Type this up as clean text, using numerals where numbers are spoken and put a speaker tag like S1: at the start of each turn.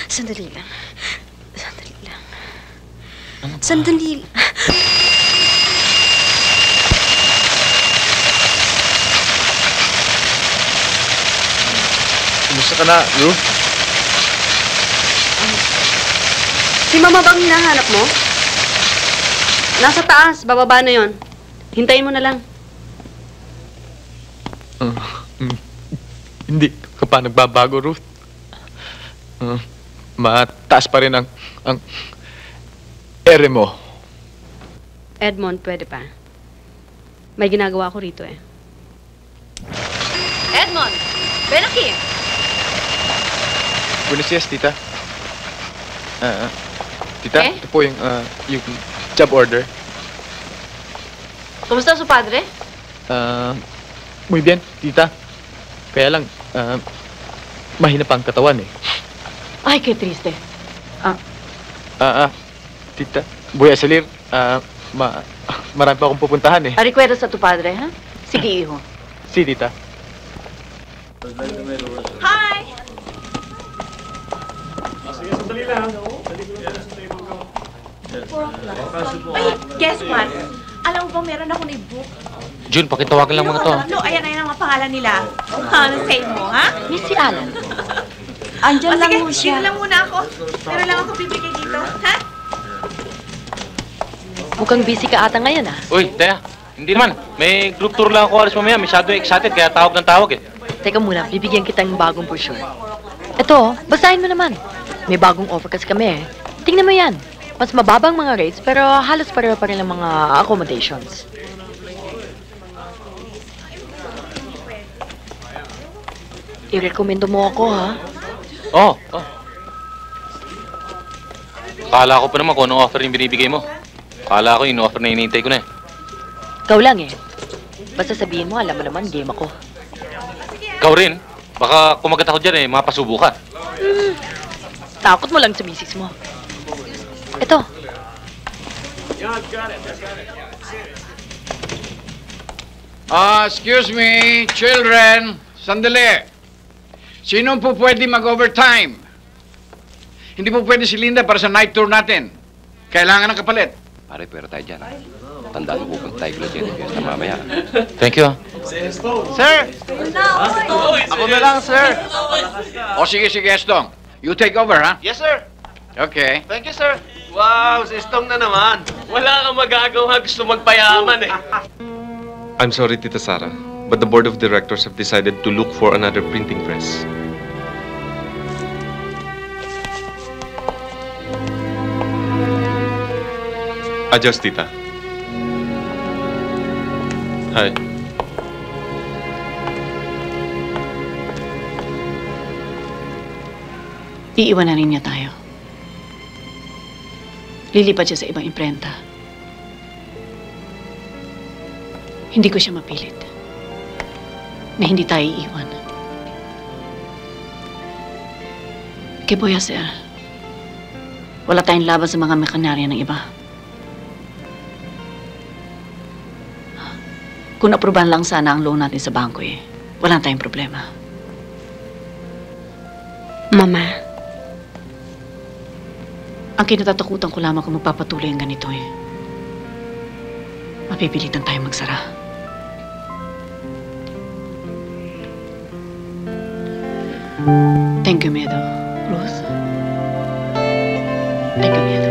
S1: Sandali lang. Sandali lang. Ano ba? Sandali lang.
S2: Kumusta ka na, Ruth?
S1: Si Mama bang hinahanap mo? Nasa taas. Bababa na yon. Hintayin mo na lang.
S2: Hindi ka pa nagbabago, Ruth. Mataas pa rin ang ere mo.
S1: Edmond, pwede pa. May ginagawa ko rito eh. Edmond! Ven aquí!
S2: Buenos días, tita. Tita,
S1: Eh?
S2: ito po yung job order.
S1: Kumusta su padre?
S2: Muy bien, tita. Kaya lang, mahina pa ang katawan eh.
S1: Ay, qué triste.
S2: Tita, voy a salir. Marami pa akong pupuntahan eh.
S1: ¿Recuerdas a tu padre, ha? Sige, hijo.
S2: Si, tita.
S1: Hi!
S3: Sige, sandali lang.
S4: Ay, guess what? Alam mo ba, meron ako ni-book.
S5: Jun, pakitawagan lang mga to.
S4: No, ayan ang mga pangalan nila. Ano say mo, ha?
S1: Miss si Alan. Andyan lang mo siya.
S4: Dito lang muna ako. Pero lang ako bibigay dito, ha?
S1: Mukhang busy ka ata ngayon, ah.
S5: Uy, Tea, hindi naman. May group tour lang ako alas mamaya. Masyado excited kaya tawag ng tawag eh.
S1: Teka muna, bibigyan kita ng bagong brochure. Ito, basahin mo naman. May bagong offer kasi kami eh. Tingnan mo yan. Mas mababang mga rates pero halos pareho pa rin ang mga accommodations. I-recommendo mo ako, ha?
S5: Oo. Kala ko pa naman kung anong offer yung binibigay mo. Kala ko yung offer na hinihintay ko na eh.
S1: Ikaw lang eh. Basta sabihin mo, alam mo naman, game ako.
S5: Ikaw rin. Baka kumagat ako dyan eh, mapasubo ka.
S1: Takot mo lang sa misis mo. Ito.
S6: Excuse me, children. Sandali. Sino po pwede mag-overtime? Hindi po pwede si Linda para sa night tour natin. Kailangan ng kapalit.
S7: Pare, pwera tayo dyan. Tandaan mo, pupunta tayo kila Jenny Fiesta mamaya.
S5: Thank you.
S6: Sir! Ako na lang, sir. O sige, Estong. You take over, ha?
S8: Yes, sir.
S6: Okay.
S8: Thank you, sir. Wow, si Stong na naman. Wala kang magagawa, gusto magpayaman eh.
S9: I'm sorry, Tita Sara, but the board of directors have decided to look for another printing press. Adios, Tita. Hi.
S10: Iiwanan niya tayo. Lilipat siya sa ibang imprenta. Hindi ko siya mapilit na hindi tayo iiwan. Kay Boya, sir, wala tayong laban sa mga mekanarya ng iba. Kung aprubahan lang sana ang loan natin sa bangko eh, wala tayong problema.
S1: Mama.
S10: Ang kinatatakutan ko lamang kung magpapatuloy ang ganito eh. Mapipilitan tayo magsara. Thank you, Medo. Ruth? Thank you, Medo.